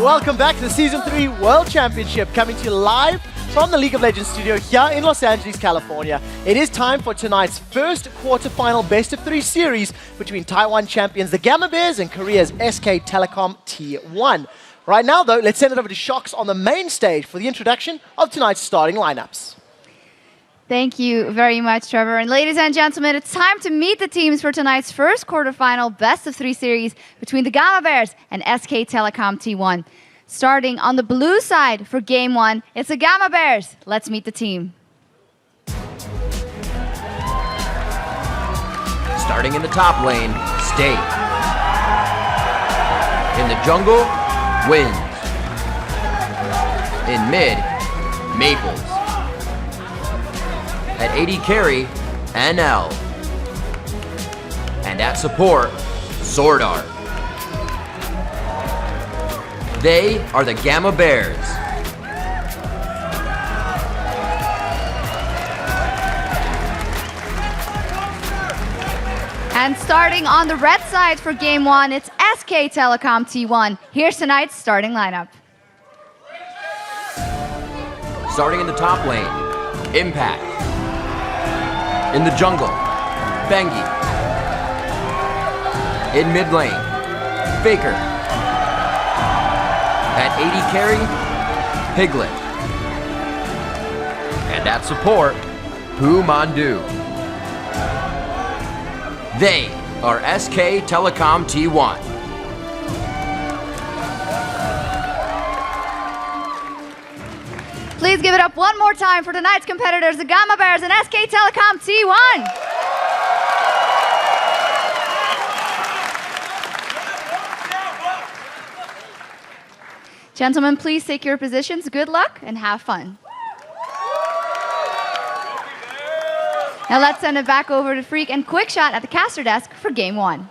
welcome back to the Season 3 World Championship, coming to you live from the League of Legends studio here in Los Angeles, California. It is time for tonight's first quarterfinal best-of-3 series between Taiwan champions the Gamma Bears and Korea's SK Telecom T1. Right now, though, let's send it over to Shox on the main stage for the introduction of tonight's starting lineups. Thank you very much, Trevor. And ladies and gentlemen, it's time to meet the teams for tonight's first quarterfinal best-of-3 series between the Gamma Bears and SK Telecom T1. Starting on the blue side for Game 1, it's the Gamma Bears. Let's meet the team. Starting in the top lane, State. In the jungle, Winds. In mid, Maples. At AD carry, NL. And at support, Sword Art. They are the Gamma Bears. And starting on the red side for Game 1, it's SK Telecom T1. Here's tonight's starting lineup. Starting in the top lane, Impact. In the jungle, Bengi. In mid lane, Faker. At AD carry, Piglet. And at support, Pu Mandu. They are SK Telecom T1. Please give it up one more time for tonight's competitors, the Gamma Bears and SK Telecom T1. Gentlemen, please take your positions. Good luck and have fun. Now let's send it back over to Freak and Quick Shot at the caster desk for Game 1.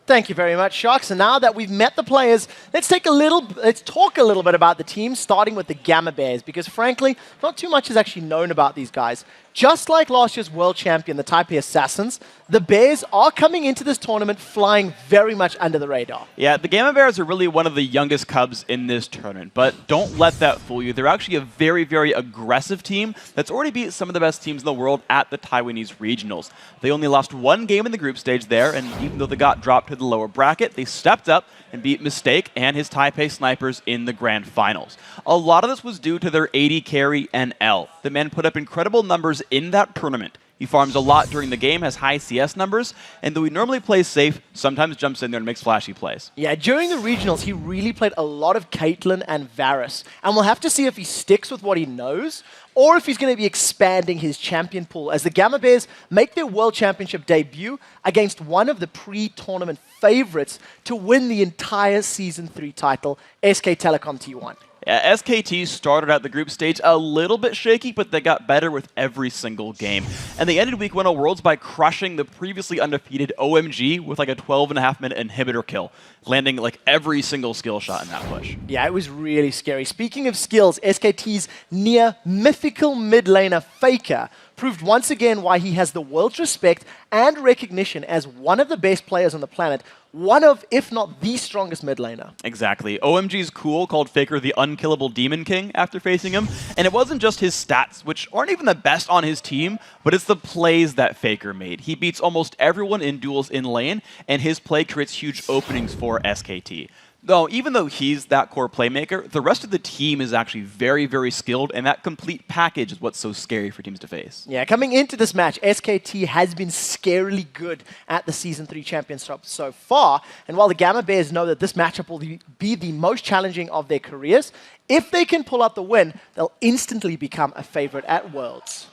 Thank you very much, Shox. And now that we've met the players, let's talk a little bit about the team, starting with the Gamma Bears, because frankly, not too much is actually known about these guys. Just like last year's world champion, the Taipei Assassins, the Bears are coming into this tournament flying very much under the radar. Yeah, the Gamma Bears are really one of the youngest cubs in this tournament, but don't let that fool you. They're actually a very, very aggressive team that's already beat some of the best teams in the world at the Taiwanese regionals. They only lost one game in the group stage there, and even though they got dropped to the lower bracket, they stepped up and beat Mistake and his Taipei Snipers in the grand finals. A lot of this was due to their AD carry NL. The man put up incredible numbers in that tournament. He farms a lot during the game, has high CS numbers, and though he normally plays safe, sometimes jumps in there and makes flashy plays. Yeah, during the regionals, he really played a lot of Caitlyn and Varus, and we'll have to see if he sticks with what he knows, or if he's going to be expanding his champion pool as the Gamma Bears make their World Championship debut against one of the pre-tournament favorites to win the entire Season 3 title, SK Telecom T1. SKT started out the group stage a little bit shaky, but they got better with every single game. And they ended Week 1 of Worlds by crushing the previously undefeated OMG with like a 12.5-minute inhibitor kill, landing like every single skill shot in that push. Yeah, it was really scary. Speaking of skills, SKT's near mythical mid laner Faker proved once again why he has the world's respect and recognition as one of the best players on the planet, one of, if not the strongest mid laner. Exactly. OMG's cool called Faker the unkillable Demon King after facing him, and it wasn't just his stats, which aren't even the best on his team, but it's the plays that Faker made. He beats almost everyone in duels in lane, and his play creates huge openings for SKT. Though, even though he's that core playmaker, the rest of the team is actually very, very skilled, and that complete package is what's so scary for teams to face. Yeah, coming into this match, SKT has been scarily good at the Season 3 Championship so far, and while the Gamma Bears know that this matchup will be the most challenging of their careers, if they can pull out the win, they'll instantly become a favorite at Worlds.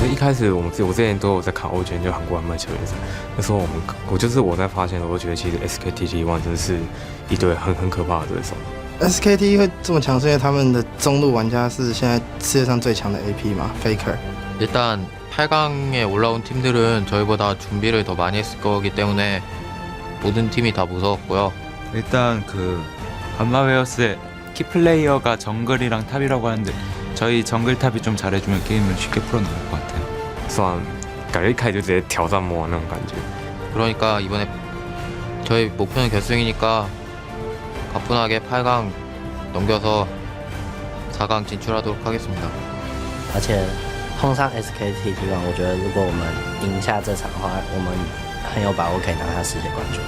其实一开始我之前都有在看欧拳，就韩国麦球联赛。那时候我在发现，我觉得其实 SKT T1 真的是一队很可怕的对手。SKT 会这么强，是因为他们的中路玩家是现在世界上最强的 AP 嘛 ，Faker。 일단 8강에 올라온 팀들은 저희보다 준비를 더 많이 했을 거기 때문에 모든 팀이 다 무서웠고요. 일단 그 감마웨어스의 키플레이어가 정글이랑 탑이라고 하는데 저희 정글 탑이 좀 잘해주면 게임을 쉽게 풀어나갈 것 같아요. 虽然感觉一开始就直接挑战魔王那种感觉。 그러니까 이번에 저희 목표는 결승이니까 가뿐하게 8강 넘겨서 4강 진출하도록 하겠습니다. 而且碰上 SKT T1，我觉得如果我们赢下这场的话，我们很有把握可以拿下世界冠军。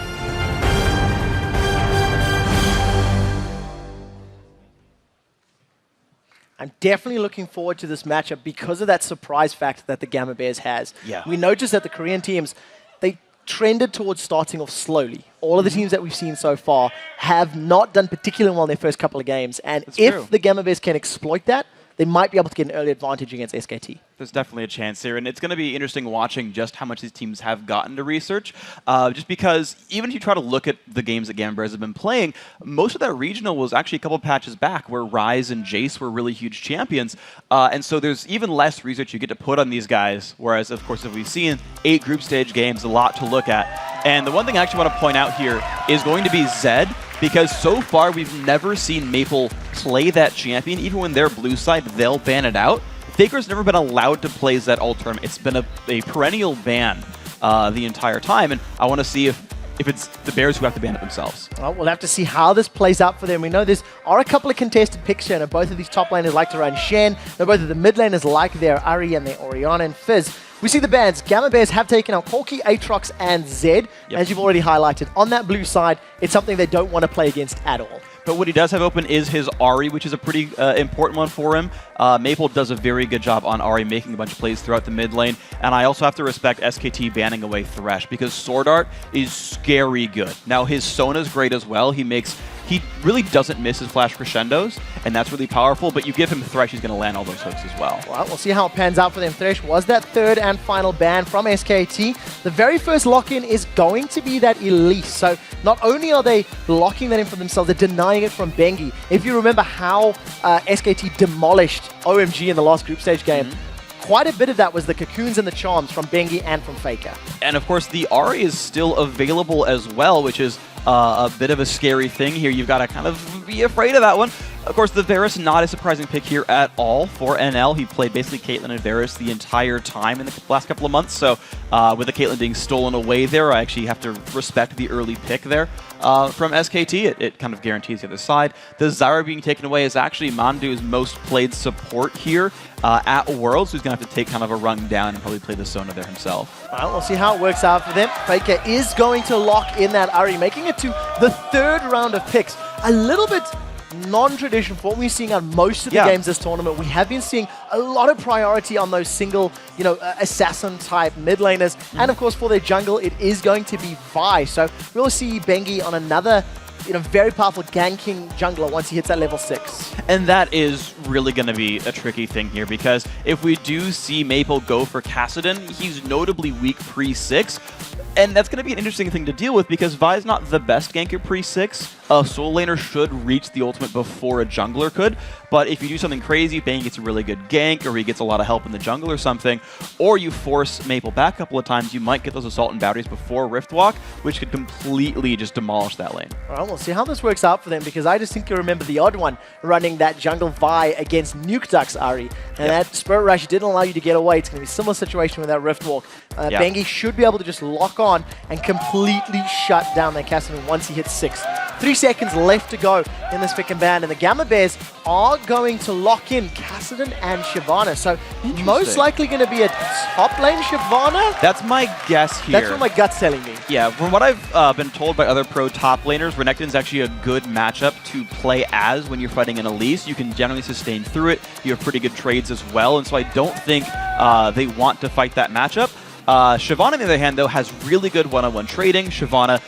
I'm definitely looking forward to this matchup because of that surprise factor that the Gamma Bears has. Yeah. We noticed that the Korean teams, they trended towards starting off slowly. All of the teams that we've seen so far have not done particularly well in their first couple of games. And if true. the Gamma Bears can exploit that, they might be able to get an early advantage against SKT. There's definitely a chance here, and it's going to be interesting watching just how much these teams have gotten to research, just because even if you try to look at the games that Gamma Bears have been playing, most of that regional was actually a couple patches back where Ryze and Jace were really huge champions, and so there's even less research you get to put on these guys, whereas, of course, if we've seen 8 group stage games, a lot to look at. And the one thing I actually want to point out here is going to be Zed, because so far we've never seen Maple play that champion. Even when they're blue side, they'll ban it out. Faker's never been allowed to play Zed all tournament. It's been a perennial ban the entire time, and I want to see if it's the Bears who have to ban it themselves. Well, we'll have to see how this plays out for them. We know there are a couple of contested picks here, and both of these top laners like to run Shen. Both of the mid laners like their Ari and their Orianna and Fizz. We see the bans. Gamma Bears have taken out Corki, Aatrox, and Zed, as you've already highlighted. On that blue side, it's something they don't want to play against at all. But what he does have open is his Ari, which is a pretty important one for him. Maple does a very good job on Ari, making a bunch of plays throughout the mid lane. And I also have to respect SKT banning away Thresh, because Sword Art is scary good. Now, his Sona is great as well. He really doesn't miss his flash crescendos, and that's really powerful, but you give him Thresh, he's going to land all those hooks as well. Well, we'll see how it pans out for them. Thresh was that third and final ban from SKT. The very first lock-in is going to be that Elise. So not only are they locking that in for themselves, they're denying it from Bengi. If you remember how SKT demolished OMG in the last group stage game, quite a bit of that was the cocoons and the charms from Bengi and from Faker. And of course, the Ari is still available as well, which is a bit of a scary thing here. You've got to kind of be afraid of that one. Of course, the Varus, not a surprising pick here at all for NL. He played basically Caitlyn and Varus the entire time in the last couple of months. So with the Caitlyn being stolen away there, I actually have to respect the early pick there from SKT. It kind of guarantees the other side. The Zyra being taken away is actually Mandu's most played support here at Worlds, who's going to have to take kind of a run down and probably play the Sona there himself. Well, we'll see how it works out for them. Faker is going to lock in that Ari, making it to the third round of picks. A little bit non-traditional for what we're seeing on most of the games this tournament. We have been seeing a lot of priority on those single, assassin-type mid laners. And of course, for their jungle, it is going to be Vi. So we'll see Bengi on another very powerful ganking jungler once he hits that level 6. And that is really going to be a tricky thing here, because if we do see Maple go for Kassadin, he's notably weak pre-6. And that's going to be an interesting thing to deal with, because Vi's not the best ganker pre-6. A soul laner should reach the ultimate before a jungler could. But if you do something crazy, Bang gets a really good gank, or he gets a lot of help in the jungle or something, or you force Maple back a couple of times, you might get those Assault and Batteries before Riftwalk, which could completely just demolish that lane. Well, we'll see how this works out for them, because I just think you remember the odd one running that jungle Vi against Nukeduck's Ari. And that Spirit Rush didn't allow you to get away. It's going to be a similar situation with that Riftwalk. Bengi should be able to just lock on and completely shut down that Kassadin once he hits 6. 3 seconds left to go in this pick and ban, and the Gamma Bears are going to lock in Kassadin and Shyvana. So most likely going to be a top lane Shyvana. That's my guess here. That's what my gut's telling me. Yeah, from what I've been told by other pro top laners, Renekton's actually a good matchup to play as when you're fighting an Elise. You can generally sustain through it. You have pretty good trades as well, and so I don't think they want to fight that matchup. Shyvana, on the other hand, though, has really good one-on-one trading. Shyvana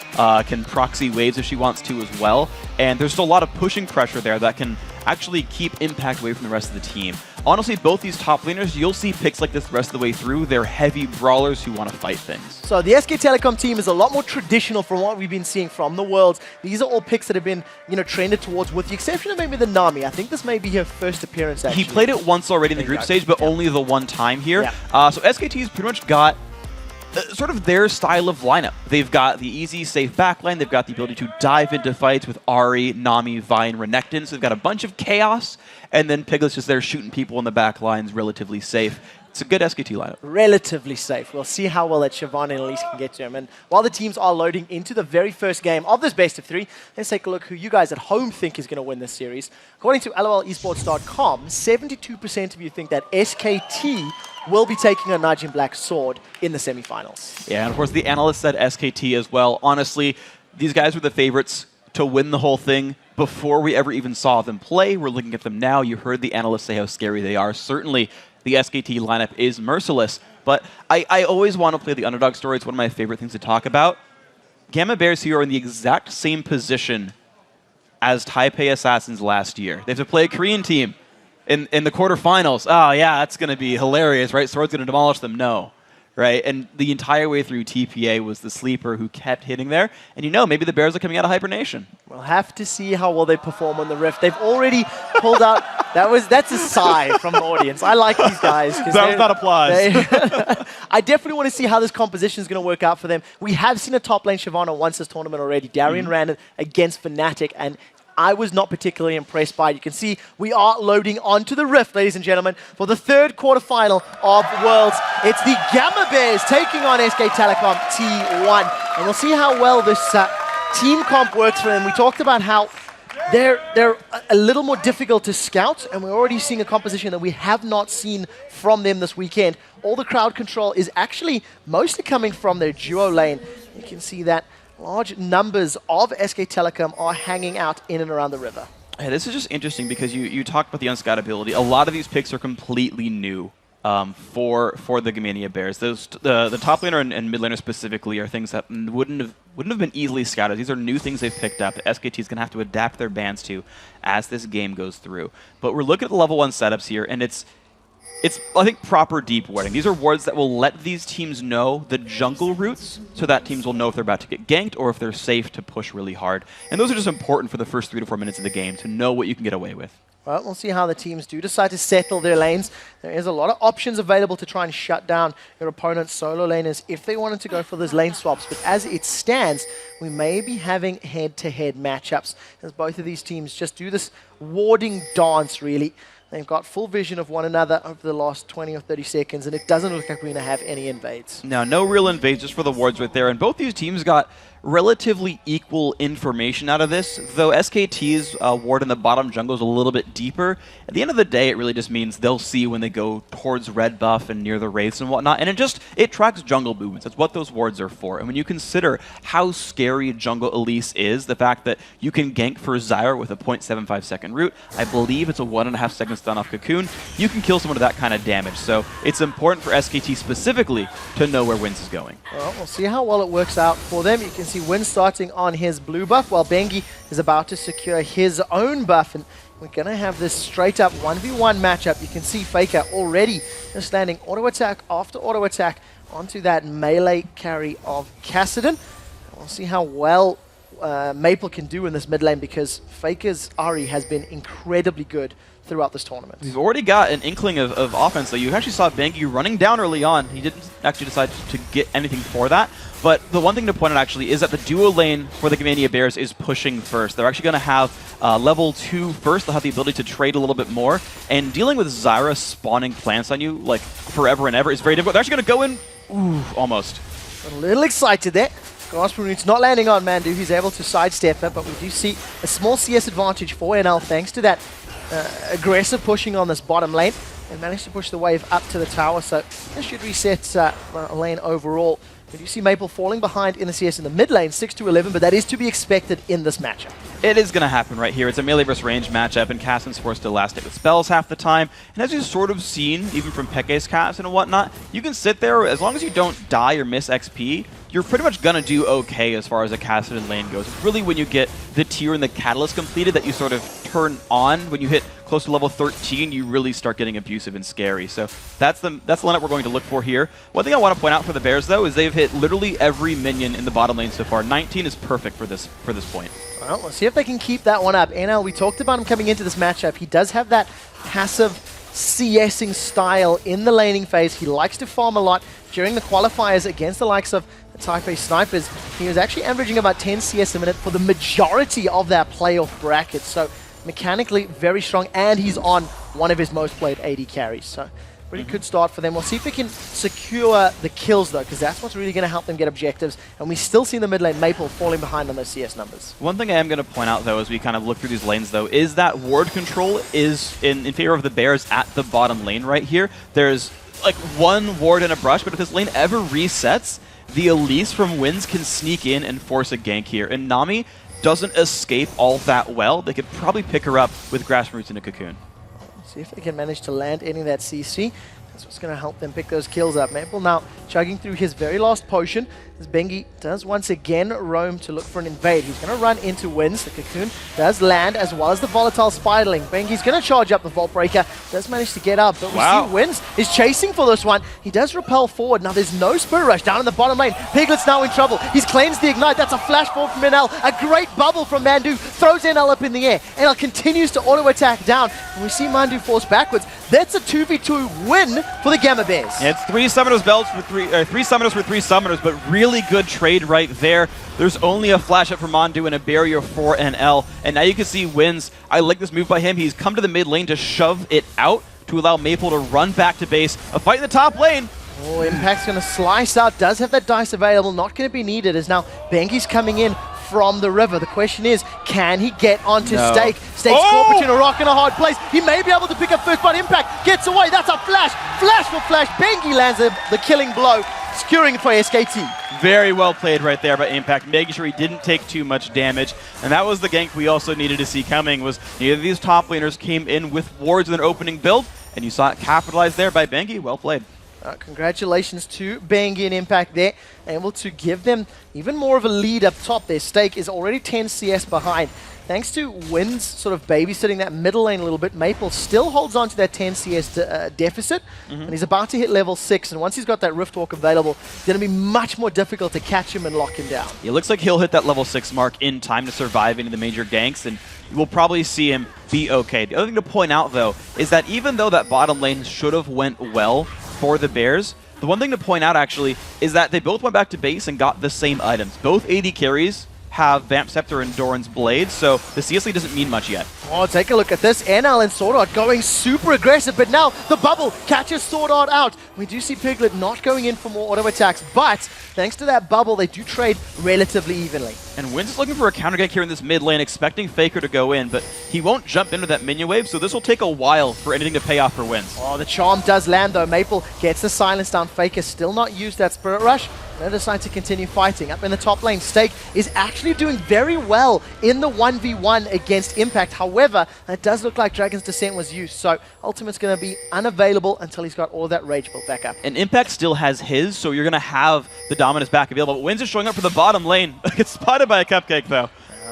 can proxy waves if she wants to as well. And there's still a lot of pushing pressure there that can actually keep Impact away from the rest of the team. Honestly, both these top laners, you'll see picks like this the rest of the way through. They're heavy brawlers who want to fight things. So the SK Telecom team is a lot more traditional from what we've been seeing from the Worlds. These are all picks that have been, trended towards, with the exception of maybe the Nami. I think this may be her first appearance, actually. He played it once already in the group stage, but only the one time here. So SKT's pretty much got sort of their style of lineup. They've got the easy, safe backline. They've got the ability to dive into fights with Ari, Nami, Vi, and Renekton. So they've got a bunch of chaos, and then Piglet's just there shooting people in the back lines, relatively safe. It's a good SKT lineup. Relatively safe. We'll see how well that Siobhan and Elise can get to him. And while the teams are loading into the very first game of this best of 3, let's take a look who you guys at home think is going to win this series. According to LOLesports.com, 72% of you think that SKT will be taking on Najim Black's sword in the semifinals. Yeah, and of course the analysts said SKT as well. Honestly, these guys were the favorites to win the whole thing before we ever even saw them play. We're looking at them now. You heard the analysts say how scary they are. Certainly, the SKT lineup is merciless, but I always want to play the underdog story. It's one of my favorite things to talk about. Gamma Bears here are in the exact same position as Taipei Assassins last year. They have to play a Korean team in the quarterfinals. Oh, yeah, that's going to be hilarious, right? Sword's going to demolish them. No. Right? And the entire way through, TPA was the sleeper who kept hitting there. And you know, maybe the Bears are coming out of hibernation. We'll have to see how well they perform on the Rift. They've already pulled out... That's a sigh from the audience. I like these guys. That was not applause. I definitely want to see how this composition is going to work out for them. We have seen a top lane Shyvana once this tournament already. Darian ran it against Fnatic, and I was not particularly impressed by it. You can see we are loading onto the Rift, ladies and gentlemen, for the third quarterfinal of Worlds. It's the Gamma Bears taking on SK Telecom T1. And we'll see how well this team comp works for them. We talked about how they're a little more difficult to scout, and we're already seeing a composition that we have not seen from them this weekend. All the crowd control is actually mostly coming from their duo lane. You can see that large numbers of SK Telecom are hanging out in and around the river. Yeah, this is just interesting because you talked about the unscoutability. A lot of these picks are completely new for the Gamania Bears. Those the top laner and mid laner specifically are things that wouldn't have been easily scouted. These are new things they've picked up that SKT is going to have to adapt their bans to as this game goes through. But we're looking at the level 1 setups here, and it's I think, proper deep warding. These are wards that will let these teams know the jungle routes so that teams will know if they're about to get ganked or if they're safe to push really hard. And those are just important for the first 3 to 4 minutes of the game to know what you can get away with. Well, we'll see how the teams do decide to settle their lanes. There is a lot of options available to try and shut down your opponent's solo laners if they wanted to go for those lane swaps. But as it stands, we may be having head-to-head matchups as both of these teams just do this warding dance, really. They've got full vision of one another over the last 20 or 30 seconds, and it doesn't look like we're going to have any invades. No real invades, just for the wards right there. And both these teams got relatively equal information out of this, though SKT's ward in the bottom jungle is a little bit deeper. At the end of the day, it really just means they'll see when they go towards red buff and near the wraiths and whatnot, and it tracks jungle movements. That's what those wards are for. And when you consider how scary jungle Elise is, the fact that you can gank for Zyra with a 0.75 second root, I believe it's a 1.5 second stun off Cocoon, you can kill someone to that kind of damage. So it's important for SKT specifically to know where Wins is going. Well, we'll see how well it works out for them. You can see Win starting on his blue buff, while Bengi is about to secure his own buff. And we're going to have this straight-up 1v1 matchup. You can see Faker already just landing auto attack after auto attack onto that melee carry of Kassadin. We'll see how well Maple can do in this mid lane, because Faker's Ahri has been incredibly good throughout this tournament. We've already got an inkling of offense, though. You actually saw Bengi running down early on. He didn't actually decide to get anything for that. But the one thing to point out, actually, is that the duo lane for the Gamania Bears is pushing first. They're actually going to have level 2 first. They'll have the ability to trade a little bit more. And dealing with Zyra spawning plants on you, like, forever and ever is very difficult. They're actually going to go in... Ooh, almost. A little excited there. It's not landing on Mandu. He's able to sidestep it, but we do see a small CS advantage for NL thanks to that aggressive pushing on this bottom lane, and managed to push the wave up to the tower, so this should reset lane overall. We do see Maple falling behind in the CS in the mid lane, 6-11, but that is to be expected in this matchup. It is going to happen right here. It's a melee versus range matchup, and Kassadin's forced to last it with spells half the time. And as you've sort of seen, even from Peke's Kassadin and whatnot, you can sit there, as long as you don't die or miss XP, you're pretty much going to do okay as far as a Kassadin lane goes. It's really when you get the tier and the catalyst completed that you sort of turn on. When you hit close to level 13, you really start getting abusive and scary. So that's the lineup we're going to look for here. One thing I want to point out for the Bears, though, is they've hit literally every minion in the bottom lane so far. 19 is perfect for this point. Well, let's see if they can keep that one up. NL, we talked about him coming into this matchup. He does have that passive CSing style in the laning phase. He likes to farm a lot. During the qualifiers against the likes of the Taipei Snipers, he was actually averaging about 10 CS a minute for the majority of that playoff bracket. So mechanically very strong, and he's on one of his most played AD carries. So Pretty good start for them. We'll see if they can secure the kills, though, because that's what's really going to help them get objectives. And we still see the mid lane Maple falling behind on those CS numbers. One thing I am going to point out, though, as we kind of look through these lanes, though, is that ward control is in favor of the Bears at the bottom lane right here. There's like one ward and a brush, but if this lane ever resets, the Elise from Wins can sneak in and force a gank here. And Nami doesn't escape all that well. They could probably pick her up with Grass Roots and a Cocoon. See if they can manage to land any of that CC. That's what's going to help them pick those kills up. Maple now chugging through his very last potion, as Bengi does once again roam to look for an invade. He's going to run into Wins. The Cocoon does land, as well as the volatile Spiderling. Bengi's going to charge up the Vault Breaker. Does manage to get up, but we see Wins is chasing for this one. He does repel forward. Now there's no Spirit Rush down in the bottom lane. Piglet's now in trouble. He's cleansed the Ignite. That's a flash forward from NL. A great bubble from Mandu. Throws NL up in the air. NL continues to auto attack down, and we see Mandu force backwards. That's a 2v2 win for the Gamma Bears. Yeah, it's three Summoners belts for three Summoners for three Summoners, but really good trade right there. There's only a flash up for Mandu and a barrier for NL, and now you can see Wins. I like this move by him. He's come to the mid lane to shove it out to allow Maple to run back to base. A fight in the top lane. Oh, Impact's going to slice out. Does have that dice available. Not going to be needed, as now Bengi's coming in from the river. The question is, can he get onto Stake? Stake's caught between a rock and a hard place. He may be able to pick up first, but Impact gets away. That's a flash. Flash for flash. Bengi lands the killing blow, securing for SKT. Very well played right there by Impact, making sure he didn't take too much damage. And that was the gank we also needed to see coming, was neither of these top laners came in with wards in their opening build, and you saw it capitalized there by Bengi. Well played. Congratulations to Bengi and Impact there, able to give them even more of a lead up top. Their Stake is already 10 CS behind. Thanks to Wins sort of babysitting that middle lane a little bit, Maple still holds on to that 10 CS deficit, and he's about to hit level 6, and once he's got that Rift Walk available, it's going to be much more difficult to catch him and lock him down. It looks like he'll hit that level 6 mark in time to survive any of the major ganks, and we'll probably see him be okay. The other thing to point out, though, is that even though that bottom lane should have went well for the Bears, the one thing to point out, actually, is that they both went back to base and got the same items. Both AD carries have Vamp Scepter and Doran's Blade, so the CS lead doesn't mean much yet. Oh, take a look at this. NL and Sword Art going super aggressive, but now the bubble catches Sword Art out. We do see Piglet not going in for more auto attacks, but thanks to that bubble, they do trade relatively evenly. And Wins is looking for a counter gank here in this mid lane, expecting Faker to go in, but he won't jump into that minion wave, so this will take a while for anything to pay off for Wins. Oh, the charm does land, though. Maple gets the silence down. Faker still not used that Spirit Rush. They decide to continue fighting. Up in the top lane, Stake is actually doing very well in the 1v1 against Impact. However, it does look like Dragon's Descent was used, so Ultimate's going to be unavailable until he's got all that Rage built back up. And Impact still has his, so you're going to have the Dominus back available. But Wins is showing up for the bottom lane. Gets spotted by a Cupcake, though.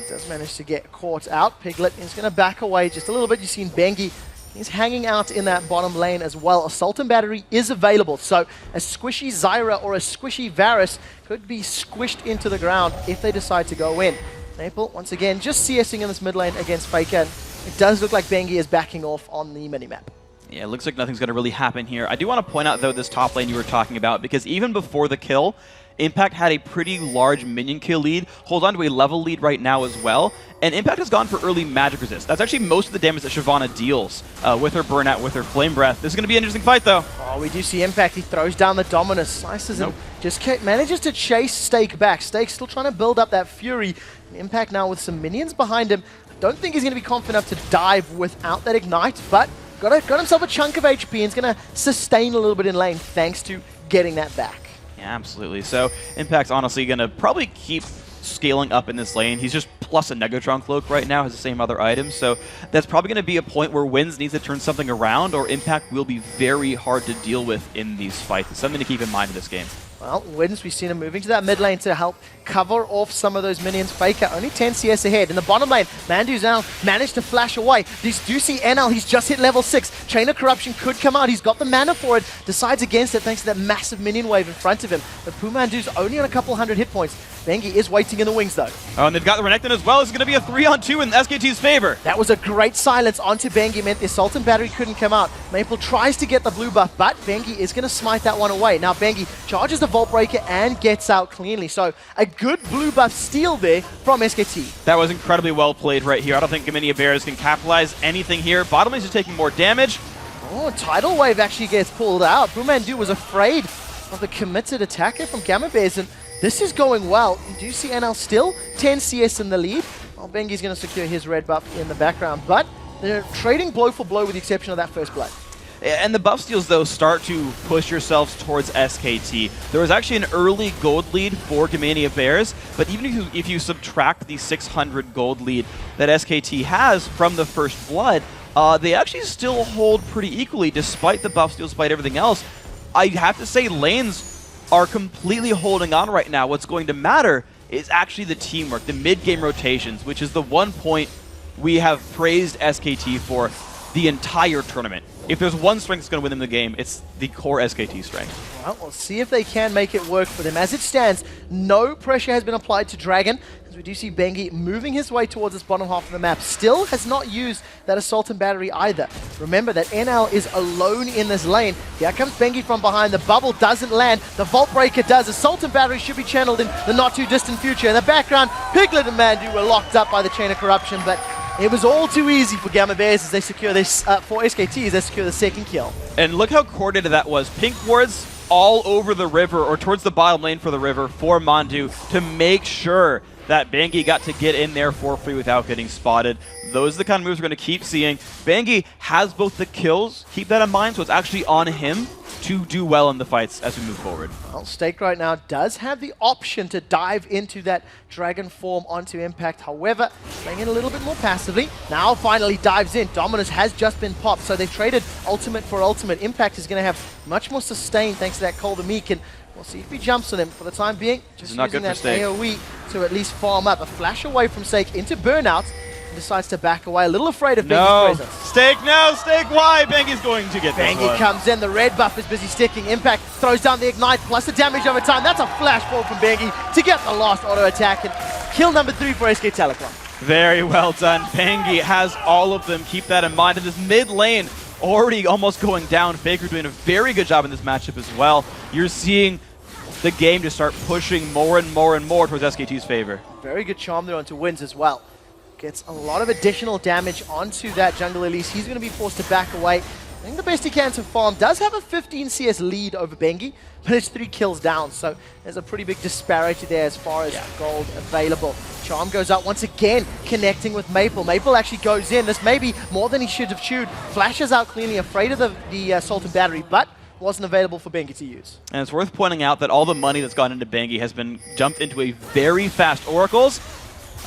Does manage to get caught out. Piglet is going to back away just a little bit. You've seen Bengi. He's hanging out in that bottom lane as well. Assault and Battery is available, so a squishy Zyra or a squishy Varus could be squished into the ground if they decide to go in. Maple, once again, just CSing in this mid lane against Faker. It does look like Bengi is backing off on the minimap. Yeah, it looks like nothing's going to really happen here. I do want to point out, though, this top lane you were talking about, because even before the kill, Impact had a pretty large minion kill lead, hold on to a level lead right now as well, and Impact has gone for early magic resist. That's actually most of the damage that Shyvana deals with her Burnout, with her Flame Breath. This is going to be an interesting fight, though. Oh, we do see Impact. He throws down the Dominus, slices and just manages to chase Stake back. Stake's still trying to build up that Fury. And Impact now with some minions behind him. Don't think he's going to be confident enough to dive without that Ignite, but got himself a chunk of HP and is going to sustain a little bit in lane thanks to getting that back. Yeah, absolutely. So Impact's honestly going to probably keep scaling up in this lane. He's just plus a Negatron Cloak right now, has the same other items, so that's probably going to be a point where Wins needs to turn something around, or Impact will be very hard to deal with in these fights. It's something to keep in mind in this game. Well, Wins, we've seen him moving to that mid lane to help cover off some of those minions. Faker only 10 CS ahead. In the bottom lane, Mandu's now managed to flash away. These do see NL, he's just hit level 6. Chain of Corruption could come out. He's got the mana for it. Decides against it thanks to that massive minion wave in front of him. But Pumandu's only on a couple hundred hit points. Bengi is waiting in the wings, though. Oh, and they've got the Renekton as well. It's going to be a 3-on-2 in SKT's favor. That was a great silence onto Bengi. Meant the Assault and Battery couldn't come out. Maple tries to get the blue buff, but Bengi is going to smite that one away. Now Bengi charges the Vault Breaker and gets out cleanly. So a good blue buff steal there from SKT. That was incredibly well played right here. I don't think many Bears can capitalize anything here. Bottom lane is taking more damage. Oh, Tidal Wave actually gets pulled out. Bumandu was afraid of the committed attacker from Gamma Bears, and this is going well. You do see NL still 10 CS in the lead. Well, Bengi's going to secure his red buff in the background, but they're trading blow for blow with the exception of that first blood. And the buff steals, though, start to push yourselves towards SKT. There was actually an early gold lead for Gamania Bears, but even if you subtract the 600 gold lead that SKT has from the first blood, they actually still hold pretty equally despite the buff steals, despite everything else. I have to say lanes are completely holding on right now. What's going to matter is actually the teamwork, the mid-game rotations, which is the one point we have praised SKT for the entire tournament. If there's one strength that's going to win them the game, it's the core SKT strength. Well, we'll see if they can make it work for them. As it stands, no pressure has been applied to Dragon, as we do see Bengi moving his way towards this bottom half of the map. Still has not used that Assault and Battery either. Remember that NL is alone in this lane. Here comes Bengi from behind. The bubble doesn't land. The Vault Breaker does. Assault and Battery should be channeled in the not too distant future. In the background, Piglet and Mandu were locked up by the Chain of Corruption, but it was all too easy for Gamma Bears as they secure this, for SKT as they secure the second kill. And look how coordinated that was. Pink wards all over the river, or towards the bottom lane for the river, for Mandu to make sure that Bengi got to get in there for free without getting spotted. Those are the kind of moves we're going to keep seeing. Bengi has both the kills, keep that in mind, so it's actually on him to do well in the fights as we move forward. Well, Stake right now does have the option to dive into that Dragon form onto Impact. However, playing it a little bit more passively. Now finally dives in. Dominus has just been popped, so they've traded Ultimate for Ultimate. Impact is going to have much more sustain thanks to that Call the Meek, and we'll see if he jumps on him. For the time being, just using that AoE to at least farm up. A flash away from Stake into Burnout. Decides to back away, a little afraid of Bengi's presence. Stake now, Stake why? Bengi's going to get this Bengi comes in, the red buff is busy sticking. Impact throws down the Ignite, plus the damage over time. That's a flash ball from Bengi to get the last auto attack, and kill number 3 for SK Telecom. Very well done. Bengi has all of them. Keep that in mind. In this mid lane, already almost going down. Faker doing a very good job in this matchup as well. You're seeing the game just start pushing more and more and more towards SKT's favor. Very good charm there onto Wins as well. Gets a lot of additional damage onto that jungle Elise. He's going to be forced to back away. I think the best he can to farm. Does have a 15 CS lead over Bengi, but it's 3 kills down, so there's a pretty big disparity there as far as gold available. Charm goes out once again, connecting with Maple. Maple actually goes in. This may be more than he should have chewed. Flashes out cleanly, afraid of the Assault and Battery, but wasn't available for Bengi to use. And it's worth pointing out that all the money that's gone into Bengi has been jumped into a very fast Oracles.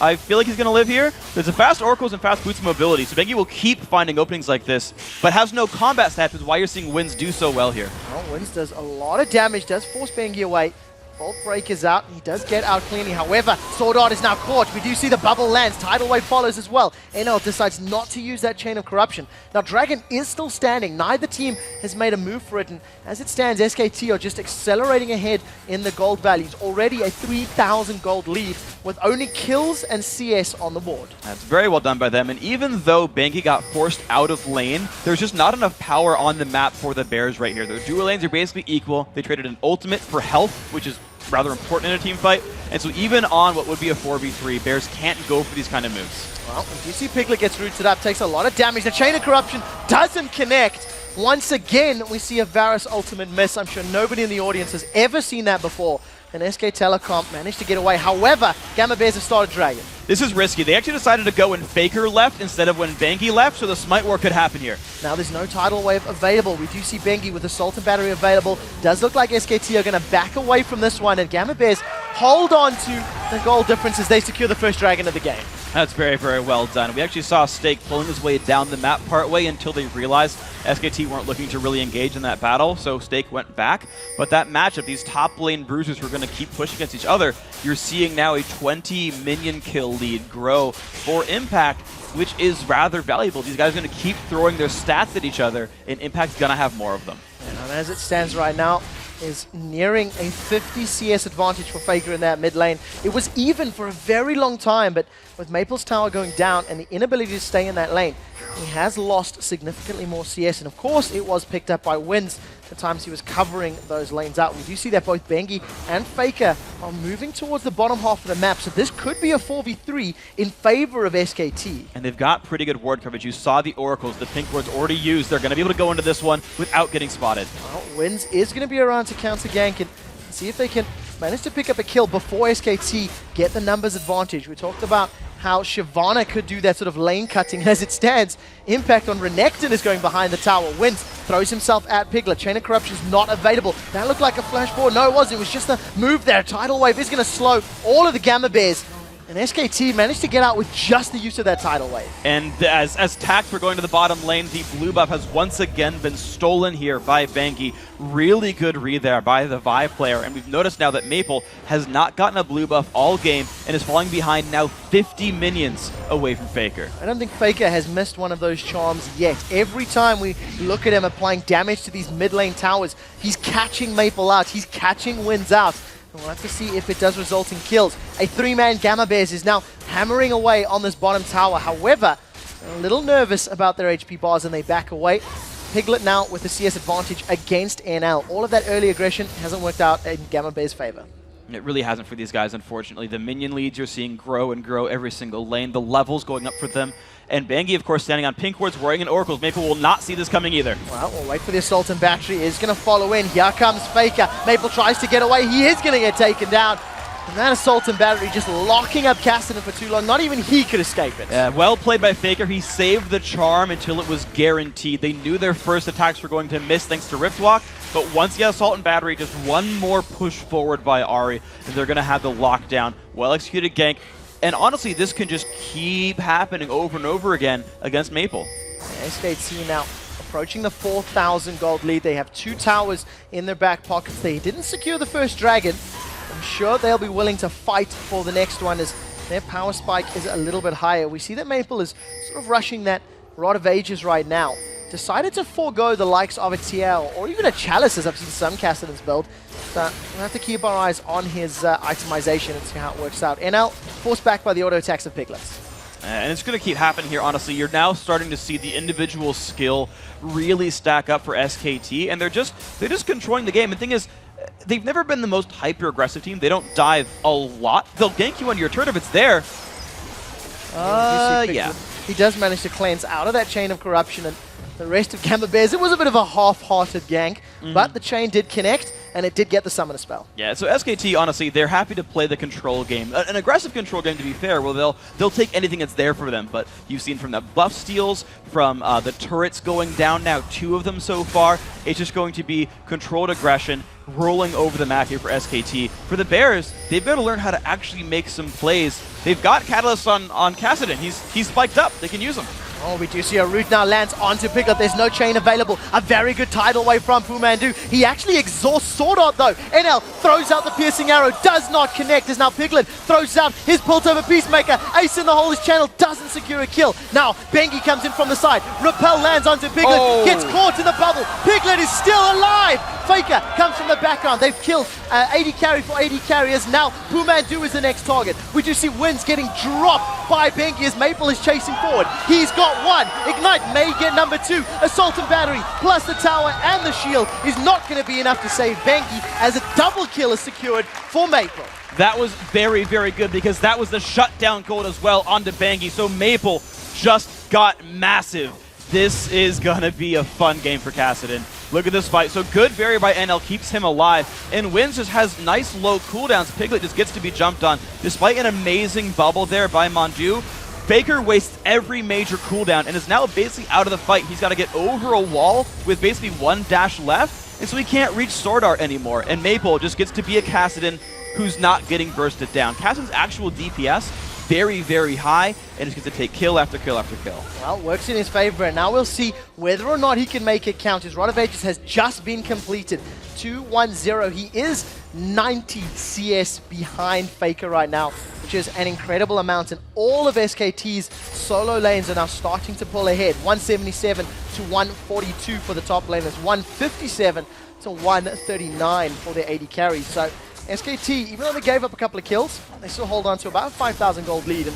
I feel like he's going to live here. There's a fast Oracles and fast boots of mobility, so Bengi will keep finding openings like this, but has no combat stats, which is why you're seeing Wins do so well here. Well, Wins does a lot of damage, does force Bengi away. Vault Break is out, he does get out cleanly. However, Sword Art is now caught. We do see the bubble lands. Tidal Wave follows as well. NL decides not to use that Chain of Corruption. Now, Dragon is still standing. Neither team has made a move for it, and as it stands, SKT are just accelerating ahead in the gold values. Already a 3,000 gold lead with only kills and CS on the board. That's very well done by them, and even though Bengi got forced out of lane, there's just not enough power on the map for the Bears right here. Their dual lanes are basically equal. They traded an ultimate for health, which is rather important in a team fight, and so even on what would be a 4v3, Bears can't go for these kind of moves. Well, you see Piglet gets rooted up, takes a lot of damage. The Chain of Corruption doesn't connect. Once again, we see a Varus ultimate miss. I'm sure nobody in the audience has ever seen that before. And SK Telecom managed to get away. However, Gamma Bears have started Dragon. This is risky. They actually decided to go when Faker left instead of when Bengi left, so the Smite War could happen here. Now there's no Tidal Wave available. We do see Bengi with Assault and Battery available. Does look like SKT are going to back away from this one, and Gamma Bears hold on to the goal difference as they secure the first Dragon of the game. That's very, very well done. We actually saw Stake pulling his way down the map partway until they realized SKT weren't looking to really engage in that battle, so Stake went back. But that matchup, these top lane bruisers who are going to keep pushing against each other, you're seeing now a 20 minion kill lead grow for Impact, which is rather valuable. These guys are going to keep throwing their stats at each other, and Impact's going to have more of them. And as it stands right now, is nearing a 50 CS advantage for Faker in that mid lane. It was even for a very long time, but with Maple's tower going down and the inability to stay in that lane, He has lost significantly more CS, and of course it was picked up by Wins the times he was covering those lanes out. We do see that both Bengi and Faker are moving towards the bottom half of the map, so this could be a 4v3 in favor of SKT. And they've got pretty good ward coverage. You saw the oracles, the pink ward's already used. They're going to be able to go into this one without getting spotted. Well, Wins is going to be around to counter gank and see if they can manage to pick up a kill before SKT get the numbers advantage. We talked about how Shyvana could do that sort of lane cutting. As it stands, impact on Renekton is going behind the tower. Wins, throws himself at Piglet. Chain of Corruption is not available. That looked like a flash forward. No, it wasn't. It was just a move there. Tidal Wave is going to slow all of the Gamma Bears. And SKT managed to get out with just the use of that Tidal Wave. And as Tax were going to the bottom lane, the blue buff has once again been stolen here by Bengi. Really good read there by the Vi player. And we've noticed now that Maple has not gotten a blue buff all game and is falling behind now 50 minions away from Faker. I don't think Faker has missed one of those charms yet. Every time we look at him applying damage to these mid lane towers, he's catching Maple out, he's catching Wins out. We'll have to see if it does result in kills. A 3-man Gamma Bears is now hammering away on this bottom tower. However, they're a little nervous about their HP bars and they back away. Piglet now with the CS advantage against NL. All of that early aggression hasn't worked out in Gamma Bears' favor. It really hasn't for these guys, unfortunately. The minion leads you're seeing grow and grow every single lane. The levels going up for them. And Bengi, of course, standing on pink wards, wearing an Oracles. Maple will not see this coming either. Well, we'll wait for the Assault and Battery. Is going to follow in. Here comes Faker. Maple tries to get away. He is going to get taken down. And that Assault and Battery just locking up Cassidy for too long. Not even he could escape it. Yeah, well played by Faker. He saved the charm until it was guaranteed. They knew their first attacks were going to miss thanks to Riftwalk. But once you get Assault and Battery, just one more push forward by Ahri, and they're going to have the lockdown. Well-executed gank. And honestly, this can just keep happening over and over again against Maple. SKT now approaching the 4,000 gold lead. They have 2 towers in their back pockets. They didn't secure the first dragon. I'm sure they'll be willing to fight for the next one as their power spike is a little bit higher. We see that Maple is sort of rushing that Rod of Ages right now. Decided to forego the likes of a TL or even a Chalice, as I've seen some Cassidon's build. So we'll have to keep our eyes on his itemization and see how it works out. NL forced back by the auto attacks of Piglets. And it's going to keep happening here, honestly. You're now starting to see the individual skill really stack up for SKT, and they're just controlling the game. And the thing is, they've never been the most hyper-aggressive team. They don't dive a lot. They'll gank you on your turn if it's there. Yeah. He does manage to cleanse out of that Chain of Corruption, and the rest of Gamma Bears, it was a bit of a half-hearted gank, but the chain did connect, and it did get the Summoner spell. Yeah, so SKT, honestly, they're happy to play the control game. An aggressive control game, to be fair, where they'll take anything that's there for them, but you've seen from the buff steals, from the turrets going down now, 2 of them so far, it's just going to be controlled aggression, rolling over the map here for SKT. For the Bears, they've got to learn how to actually make some plays. They've got Catalyst on Cassidon. He's spiked up. They can use him. Oh, we do see a root now lands onto Piglet. There's no chain available. A very good tidal wave from Pumandu. He actually exhausts Sword Art though. NL throws out the piercing arrow, does not connect as now Piglet throws out his Pult over Peacemaker. Ace in the hole, his channel doesn't secure a kill. Now Bengi comes in from the side. Repel lands onto Piglet, gets caught in the bubble. Piglet is still alive. Faker comes from the background. They've killed 80 carry for 80 carriers. Now Pumandu is the next target. We do see Wins getting dropped by Bengi as Maple is chasing forward. He's got 1. Ignite may get number 2. Assault and Battery plus the tower and the shield is not going to be enough to save Bengi as a double kill is secured for Maple. That was very, very good because that was the shutdown gold as well onto Bengi. So Maple just got massive. This is going to be a fun game for Cassidon. Look at this fight. So good barrier by NL keeps him alive. And Wins just has nice low cooldowns. Piglet just gets to be jumped on. Despite an amazing bubble there by Mondu, Faker wastes every major cooldown and is now basically out of the fight. He's got to get over a wall with basically 1 dash left. And so he can't reach Sword Art anymore. And Maple just gets to be a Cassidon who's not getting bursted down. Cassidon's actual DPS very, very high, and just gets to take kill after kill after kill. Well, works in his favor, and now we'll see whether or not he can make it count. His Rod of Ages has just been completed. 2-1-0. He is 90 CS behind Faker right now, which is an incredible amount, and all of SKT's solo lanes are now starting to pull ahead. 177 to 142 for the top lane. That's 157 to 139 for their 80 carries. So SKT, even though they gave up a couple of kills, they still hold on to about a 5,000 gold lead. And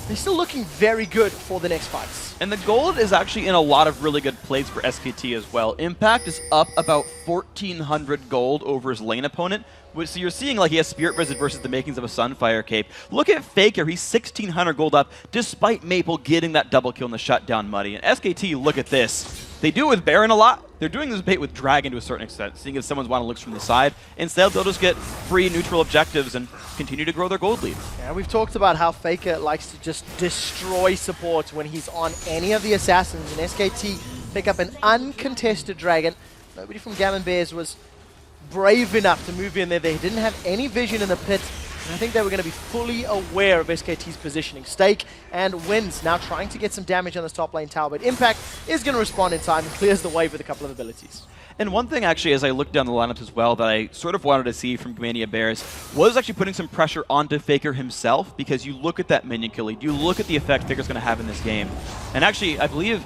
they're still looking very good for the next fights. And the gold is actually in a lot of really good plays for SKT as well. Impact is up about 1,400 gold over his lane opponent. So you're seeing like he has Spirit Resist versus the makings of a Sunfire Cape. Look at Faker, he's 1,600 gold up despite Maple getting that double kill in the shutdown Muddy. And SKT, look at this. They do it with Baron a lot. They're doing this bait with Dragon to a certain extent, seeing if someone's want to look from the side. Instead, they'll just get free neutral objectives and continue to grow their gold lead. Yeah, we've talked about how Faker likes to just destroy support when he's on any of the assassins, and SKT pick up an uncontested Dragon. Nobody from Gammon Bears was brave enough to move in there. They didn't have any vision in the pit. And I think they were going to be fully aware of SKT's positioning. Stake and Wins now trying to get some damage on this top lane tower, but Impact is going to respond in time and clears the way with a couple of abilities. And one thing actually, as I looked down the lineups as well, that I sort of wanted to see from Gamania Bears was actually putting some pressure onto Faker himself, because you look at that minion kill lead, you look at the effect Faker's going to have in this game. And actually, I believe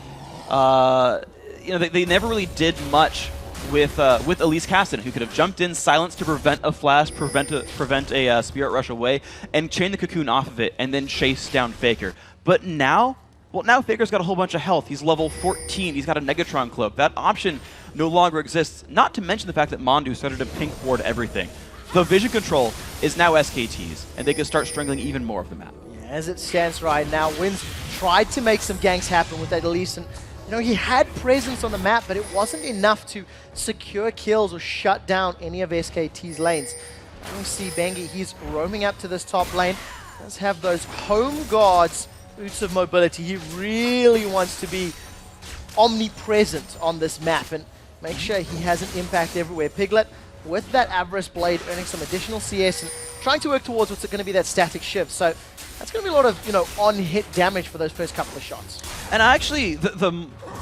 they never really did much with Elise Caston, who could have jumped in, silenced to prevent a flash, prevent a Spirit Rush away, and chain the cocoon off of it, and then chase down Faker. But now, well, now Faker's got a whole bunch of health. He's level 14. He's got a Negatron cloak. That option no longer exists, not to mention the fact that Mondu started to pink ward everything. The vision control is now SKT's, and they can start strangling even more of the map. Yeah, as it stands right now, Wins tried to make some ganks happen with that Elise, and he had presence on the map, but it wasn't enough to secure kills or shut down any of SKT's lanes. You see Bengi, he's roaming up to this top lane. Does have those home guards, boots of mobility. He really wants to be omnipresent on this map and make sure he has an impact everywhere. Piglet, with that Avarice Blade, earning some additional CS and trying to work towards what's going to be that static shift. So that's going to be a lot of, on-hit damage for those first couple of shots. And actually,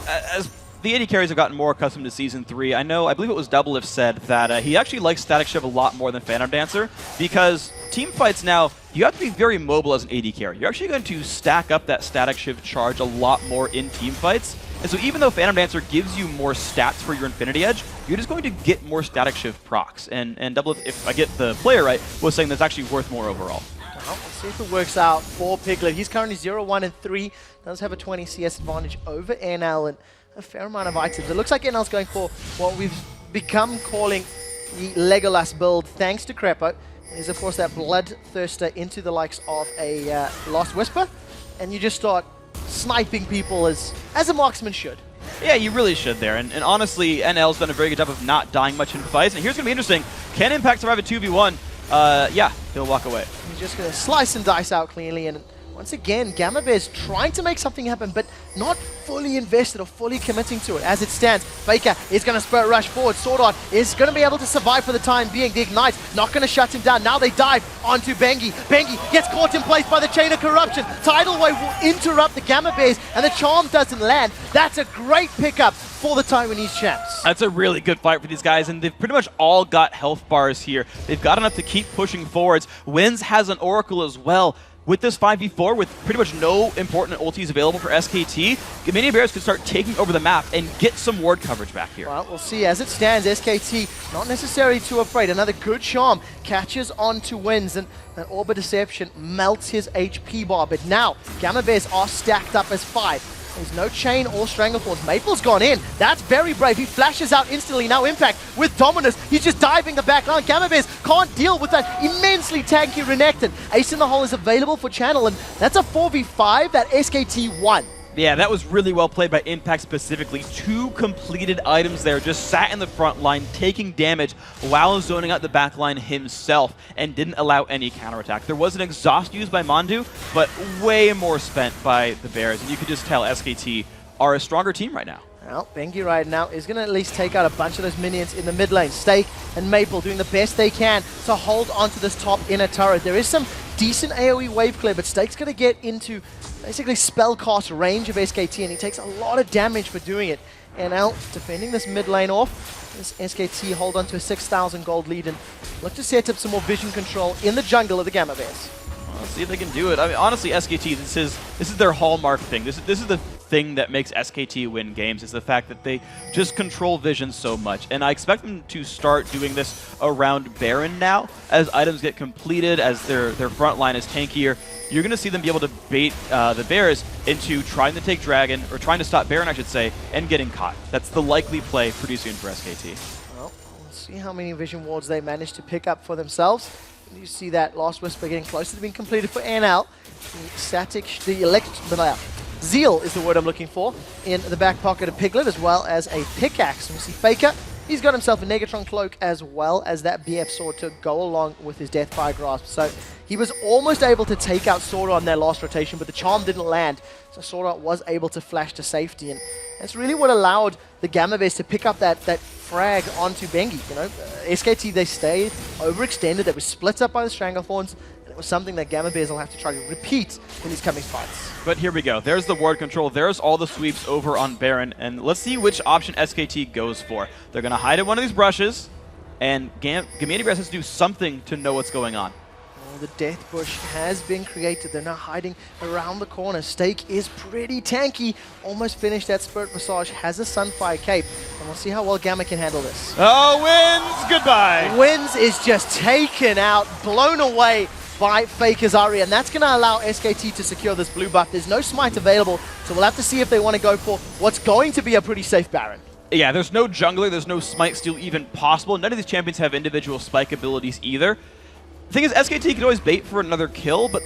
as the AD carries have gotten more accustomed to Season 3, I believe it was Doublelift said that he actually likes Static Shift a lot more than Phantom Dancer, because team fights now, you have to be very mobile as an AD carry. You're actually going to stack up that Static Shift charge a lot more in team fights. And so even though Phantom Dancer gives you more stats for your Infinity Edge, you're just going to get more Static Shift procs. And Doublelift, if I get the player right, was saying that's actually worth more overall. Well, let's see if it works out for Piglet. He's currently 0-1-3, does have a 20 CS advantage over NL and a fair amount of items. It looks like NL's going for what we've become calling the Legolas build, thanks to Crepo. Is of course that Bloodthirster into the likes of a Lost Whisper, and you just start sniping people as a marksman should. Yeah, you really should there. And honestly, NL's done a very good job of not dying much in fights. And here's going to be interesting. Can Impact survive a 2v1? Yeah, he'll walk away. He's just going to slice and dice out cleanly, and once again, Gamma Bear's trying to make something happen, but not fully invested or fully committing to it. As it stands, Faker is going to Spirit Rush forward. Sword Art is going to be able to survive for the time being. The Ignite not going to shut him down. Now they dive onto Bengi. Bengi gets caught in place by the Chain of Corruption. Tidal Wave will interrupt the Gamma Bears, and the Charm doesn't land. That's a great pickup for the Taiwanese champs. That's a really good fight for these guys, and they've pretty much all got health bars here. They've got enough to keep pushing forwards. Wins has an Oracle as well. With this 5v4, with pretty much no important ultis available for SKT, Gamania Bears could start taking over the map and get some ward coverage back here. Well, we'll see. As it stands, SKT not necessarily too afraid. Another good charm catches on to Wins, and that Orb of Deception melts his HP bar. But now, Gamma Bears are stacked up as 5. There's no chain or Strangleforce. Maple's gone in. That's very brave. He flashes out instantly. Now Impact with Dominus. He's just diving the back line. Gamma Bears can't deal with that immensely tanky Renekton. Ace in the Hole is available for Channel, and that's a 4v5 that SKT won. Yeah, that was really well played by Impact specifically. 2 completed items there, just sat in the front line, taking damage while zoning out the back line himself, and didn't allow any counterattack. There was an exhaust used by Mondu, but way more spent by the Bears, and you could just tell SKT are a stronger team right now. Well, Bengi right now is going to at least take out a bunch of those minions in the mid lane. Stake and Maple doing the best they can to hold onto this top inner turret. There is some decent AoE wave clear, but Stake's going to get into basically spellcast range of SKT, and he takes a lot of damage for doing it. NL defending this mid lane off. This SKT hold on to a 6,000 gold lead and look to set up some more vision control in the jungle of the Gamma Bears. Let's see if they can do it. I mean, honestly, SKT, this is their hallmark thing. This is the thing that makes SKT win games, is the fact that they just control vision so much. And I expect them to start doing this around Baron now. As items get completed, as their front line is tankier, you're going to see them be able to bait the Bears into trying to take Dragon, or trying to stop Baron, I should say, and getting caught. That's the likely play pretty soon for SKT. Well, let's see how many vision wards they manage to pick up for themselves. You see that Last Whisper getting closer to being completed for NL. Zeal is the word I'm looking for, in the back pocket of Piglet, as well as a pickaxe. And we see Faker. He's got himself a Negatron Cloak as well as that BF Sword to go along with his Deathfire Grasp. So he was almost able to take out Sora on their last rotation, but the charm didn't land. So Sora was able to flash to safety. And that's really what allowed the Gamma Bears to pick up that frag onto Bengi. You know, SKT, they stayed overextended. They were split up by the Stranglethorns. Was something that Gamma Bears will have to try to repeat in these coming fights. But here we go. There's the ward control. There's all the sweeps over on Baron. And let's see which option SKT goes for. They're going to hide in one of these brushes, and Gamania Bears has to do something to know what's going on. Oh, the Death Bush has been created. They're now hiding around the corner. Stake is pretty tanky. Almost finished that Spirit Massage. Has a Sunfire Cape. And we'll see how well Gamma can handle this. Oh, Wins! Goodbye! Wins is just taken out, blown away by Faker's Aria, and that's going to allow SKT to secure this blue buff. There's no smite available, so we'll have to see if they want to go for what's going to be a pretty safe Baron. Yeah, there's no jungler, there's no smite steal even possible. None of these champions have individual spike abilities either. The thing is, SKT can always bait for another kill, but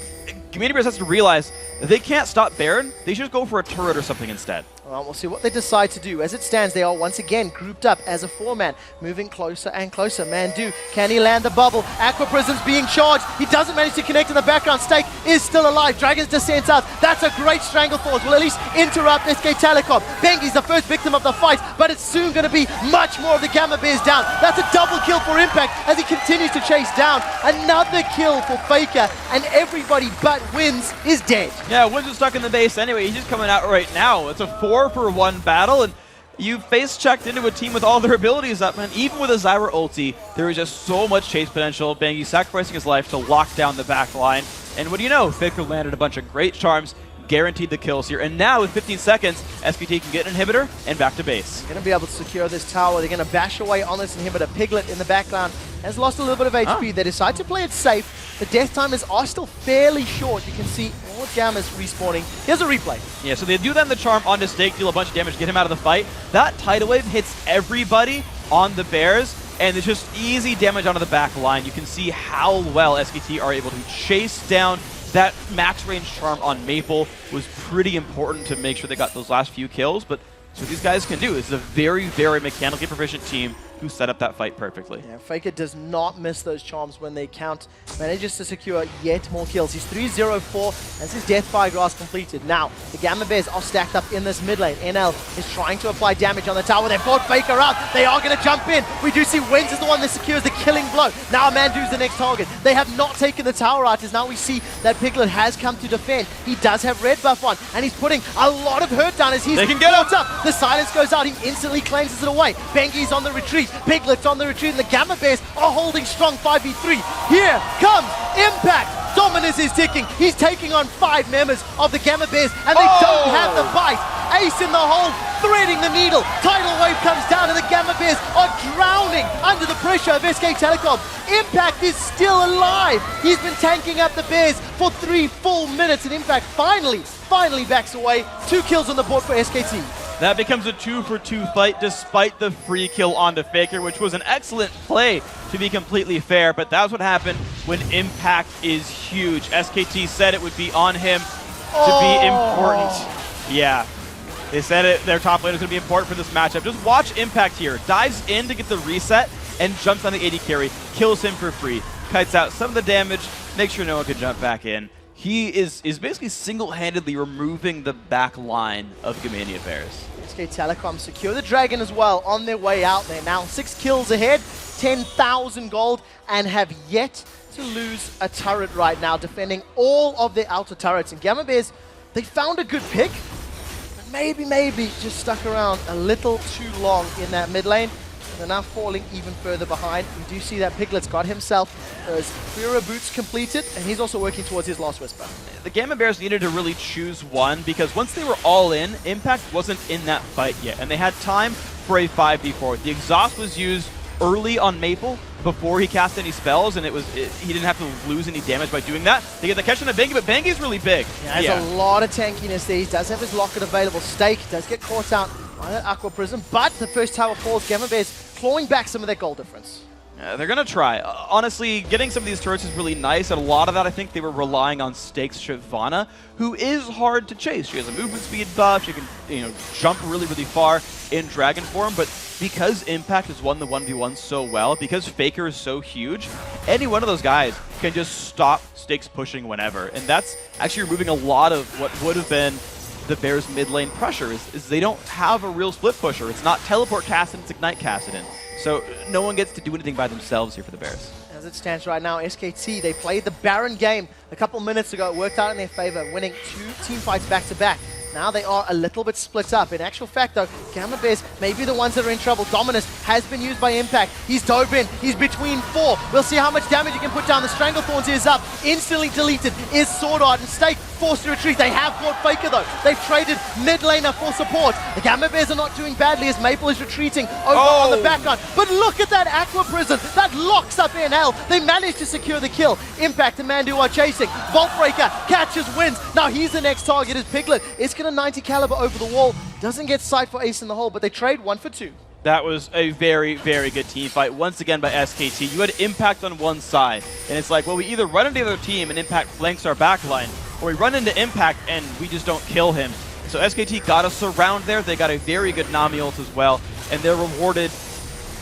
Community Bears has to realize that they can't stop Baron. They should just go for a turret or something instead. Well, we'll see what they decide to do. As it stands, they are once again grouped up as a 4-man, moving closer and closer. Mandu, can he land the bubble? Aqua Prism's being charged. He doesn't manage to connect in the background. Stake is still alive. Dragon's descent out. That's a great Stranglethorns. Will at least interrupt SK Telecom. Bengi's the first victim of the fight, but it's soon going to be much more of the Gamma Bears down. That's a double kill for Impact as he continues to chase down. Another kill for Faker, and everybody but Wins is dead. Yeah, Wins is stuck in the base anyway. He's just coming out right now. It's a 4-for-1 battle, and you face-checked into a team with all their abilities up, and even with a Zyra ulti, there is just so much chase potential. Bengi sacrificing his life to lock down the back line. And what do you know? Faker landed a bunch of great charms, guaranteed the kills here. And now with 15 seconds, SKT can get an inhibitor and back to base. Going to be able to secure this tower. They're going to bash away on this inhibitor. Piglet in the background has lost a little bit of HP. They decide to play it safe. The death timers are still fairly short. You can see all Gammas respawning. Here's a replay. Yeah, so they do that in the charm onto Stake, deal a bunch of damage, get him out of the fight. That tidal wave hits everybody on the Bears, and it's just easy damage onto the back line. You can see how well SKT are able to chase down that max range charm on Maple. Was pretty important to make sure they got those last few kills, but so what these guys can do. This is a very, very mechanically proficient team who set up that fight perfectly. Yeah, Faker does not miss those charms when they count. Manages to secure yet more kills. He's 3-0-4 as his Deathfire Grasp completed. Now, the Gamma Bears are stacked up in this mid lane. NL is trying to apply damage on the tower. They've brought Faker out. They are going to jump in. We do see Wins is the one that secures the killing blow. Now Mandu's the next target. They have not taken the tower out, as now we see that Piglet has come to defend. He does have red buff on, and he's putting a lot of hurt down as he's caught up. The silence goes out. He instantly cleanses it away. Bengi's on the retreat. Piglet's on the retreat, and the Gamma Bears are holding strong 5v3. Here comes Impact. Dominus is ticking. He's taking on 5 members of the Gamma Bears, and they don't have the bite. Ace in the hole, threading the needle. Tidal wave comes down, and the Gamma Bears are drowning under the pressure of SK Telecom. Impact is still alive. He's been tanking up the Bears for 3 full minutes, and Impact finally backs away. 2 kills on the board for SKT. That becomes a 2-for-2 fight despite the free kill onto Faker, which was an excellent play to be completely fair, but that's what happened when Impact is huge. SKT said it would be on him to be important. Yeah, they said it. Their top lane is going to be important for this matchup. Just watch Impact here. Dives in to get the reset and jumps on the AD carry, kills him for free, kites out some of the damage, makes sure no one can jump back in. He is basically single-handedly removing the back line of Gamania Bears. SK Telecom secure the Dragon as well on their way out. They're now 6 kills ahead, 10,000 gold, and have yet to lose a turret right now, defending all of their outer turrets. And Gamma Bears, they found a good pick, but maybe just stuck around a little too long in that mid lane. They're now falling even further behind. We do see that Piglet's got himself those Fira boots completed, and he's also working towards his Last Whisper. The Gamma Bears needed to really choose one, because once they were all in, Impact wasn't in that fight yet, and they had time for a 5v4. The exhaust was used early on Maple before he cast any spells, and he didn't have to lose any damage by doing that. They get the catch on a Bengi, but Bengi's really big. Yeah, there's a lot of tankiness there. He does have his locket available. Stake does get caught out by that Aqua Prism, but the first tower falls. Gamma Bears clawing back some of their goal difference. They're going to try. Honestly, getting some of these turrets is really nice, and a lot of that I think they were relying on Stake's Shyvana, who is hard to chase. She has a movement speed buff, she can jump really, really far in Dragon form, but because Impact has won the 1v1 so well, because Faker is so huge, any one of those guys can just stop Stakes pushing whenever, and that's actually removing a lot of what would have been the Bears mid lane pressure, is they don't have a real split pusher. It's not Teleport Kassadin, it's Ignite Kassadin. So no one gets to do anything by themselves here for the Bears. As it stands right now, SKT, they played the Baron game a couple minutes ago. It worked out in their favor, winning 2 team fights back-to-back. Now they are a little bit split up. In actual fact, though, Gamma Bears may be the ones that are in trouble. Dominus has been used by Impact. He's dove in. He's between 4. We'll see how much damage he can put down. The Stranglethorns is up. Instantly deleted is Sword Art, and Stake forced to retreat. They have caught Faker, though. They've traded mid laner for support. The Gamma Bears are not doing badly as Maple is retreating over on the background. But look at that Aqua Prison. That locks up NL. They managed to secure the kill. Impact and Mandu are chasing. Vault Breaker catches, wins. Now he's the next target as Piglet. It's going to 90 caliber over the wall. Doesn't get sight for Ace in the hole, but they trade 1 for 2. That was a very, very good team fight, once again by SKT. You had Impact on one side, and it's like, well, we either run into the other team and Impact flanks our backline, or we run into Impact and we just don't kill him. So SKT got a surround there. They got a very good Nami ult as well, and they're rewarded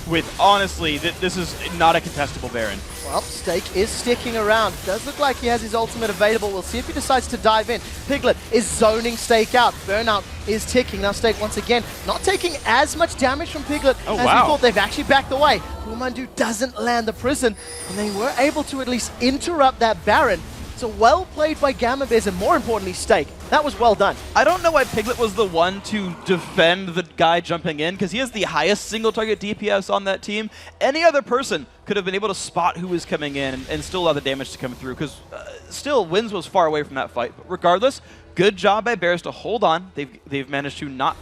with, honestly, this is not a contestable Baron. Well, Stake is sticking around. Does look like he has his ultimate available. We'll see if he decides to dive in. Piglet is zoning Stake out. Burnout is ticking. Now Stake, once again, not taking as much damage from Piglet as we thought. They've actually backed away. Wumandu doesn't land the prison, and they were able to at least interrupt that Baron. So well played by Gamma Bears, and more importantly, Stake. That was well done. I don't know why Piglet was the one to defend the guy jumping in, because he has the highest single target DPS on that team. Any other person could have been able to spot who was coming in and still allow the damage to come through, because still, Wins was far away from that fight. But regardless, good job by Bears to hold on. They've managed to not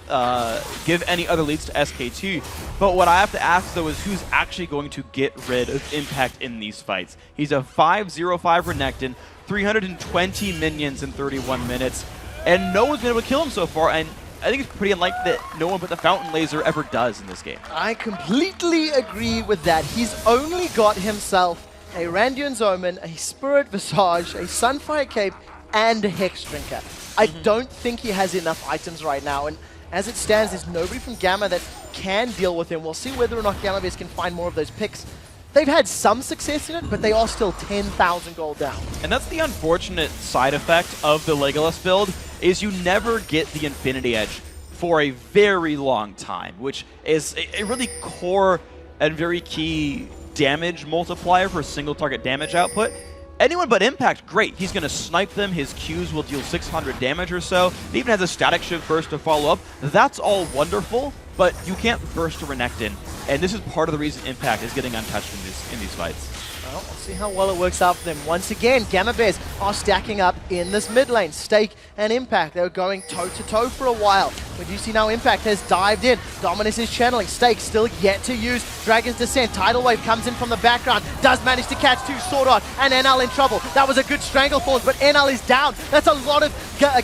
give any other leads to SKT. But what I have to ask, though, is who's actually going to get rid of Impact in these fights? He's a 5/0/5 Renekton, 320 minions in 31 minutes, and no one's been able to kill him so far, and I think it's pretty unlikely that no one but the Fountain Laser ever does in this game. I completely agree with that. He's only got himself a Randion's Omen, a Spirit Visage, a Sunfire Cape, and a Hex Drinker. I don't think he has enough items right now, and as it stands, there's nobody from Gamma that can deal with him. We'll see whether or not Gamma Bears can find more of those picks. They've had some success in it, but they are still 10,000 gold down. And that's the unfortunate side effect of the Legolas build, is you never get the Infinity Edge for a very long time, which is a really core and very key damage multiplier for single target damage output. Anyone but Impact, great. He's going to snipe them. His Qs will deal 600 damage or so. He even has a static shift burst to follow up. That's all wonderful, but you can't burst a Renekton. And this is part of the reason Impact is getting untouched in these fights. Well, we'll see how well it works out for them. Once again, Gamma Bears are stacking up in this mid lane. Stake and Impact, they were going toe-to-toe for a while. But you see now Impact has dived in. Dominus is channeling. Stake still yet to use Dragon's Descent. Tidal Wave comes in from the background. Does manage to catch 2 Sword Art, and NL in trouble. That was a good Stranglethorns, but NL is down. That's a lot of